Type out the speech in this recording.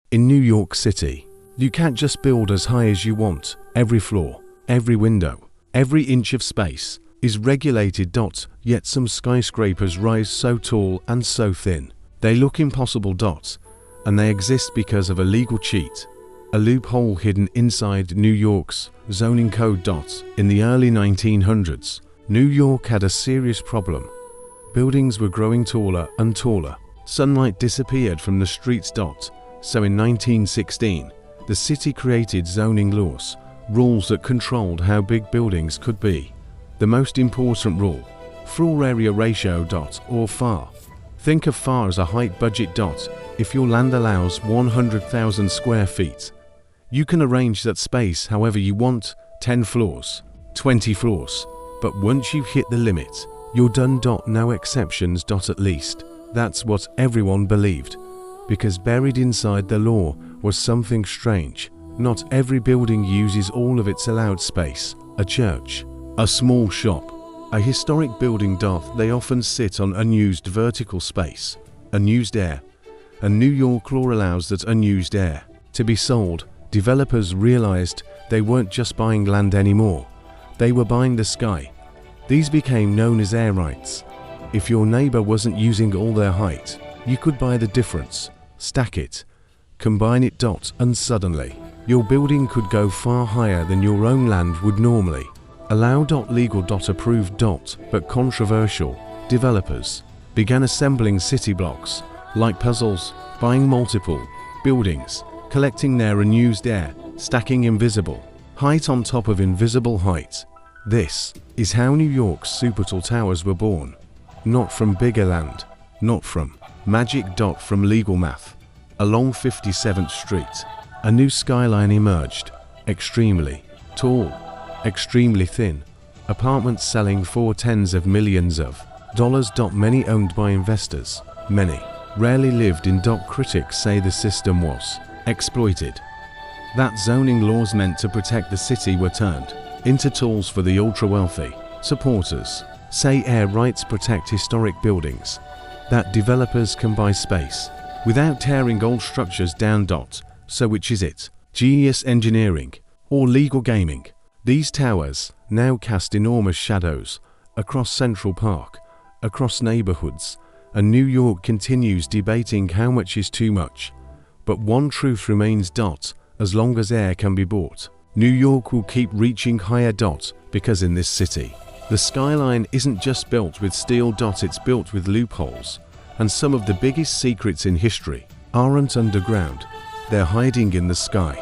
In New York City, you can't just build as high as you want. Every floor, every window, every inch of space is regulated. Yet some skyscrapers rise so tall and so thin, they look impossible. And they exist because of a legal cheat, a loophole hidden inside New York's zoning code. In the early 1900s, New York had a serious problem. Buildings were growing taller and taller. Sunlight disappeared from the streets. So in 1916, the city created zoning laws, rules that controlled how big buildings could be. The most important rule: floor area ratio. Or FAR. Think of FAR as a height budget. If your land allows 100,000 square feet, you can arrange that space however you want, 10 floors, 20 floors. But once you hit the limit, you're done. No exceptions. At least that's what everyone believed, because buried inside the law was something strange. Not every building uses all of its allowed space. A church, a small shop, a historic building. They often sit on unused vertical space, unused air. And New York law allows that unused air to be sold. Developers realized they weren't just buying land anymore, they were buying the sky. These became known as air rights. If your neighbor wasn't using all their height, you could buy the difference, stack it, combine it. And suddenly, your building could go far higher than your own land would normally. Allow. Legal. Approved. But controversial. Developers began assembling city blocks like puzzles, buying multiple buildings, collecting their unused air, stacking invisible height on top of invisible height. This is how New York's supertall towers were born. Not from bigger land, not from magic. From legal math. Along 57th Street, a new skyline emerged. Extremely tall, extremely thin, apartments selling for tens of millions of dollars. Many owned by investors, many rarely lived in. Critics say the system was exploited. That zoning laws meant to protect the city were turned into tools for the ultra-wealthy. Supporters say air rights protect historic buildings, that developers can buy space without tearing old structures down. So which is it? Genius engineering or legal gaming? These towers now cast enormous shadows across Central Park, across neighborhoods, and New York continues debating how much is too much. But one truth remains. As long as air can be bought, New York will keep reaching higher. Because in this city, the skyline isn't just built with steel. It's built with loopholes. And some of the biggest secrets in history aren't underground, they're hiding in the sky.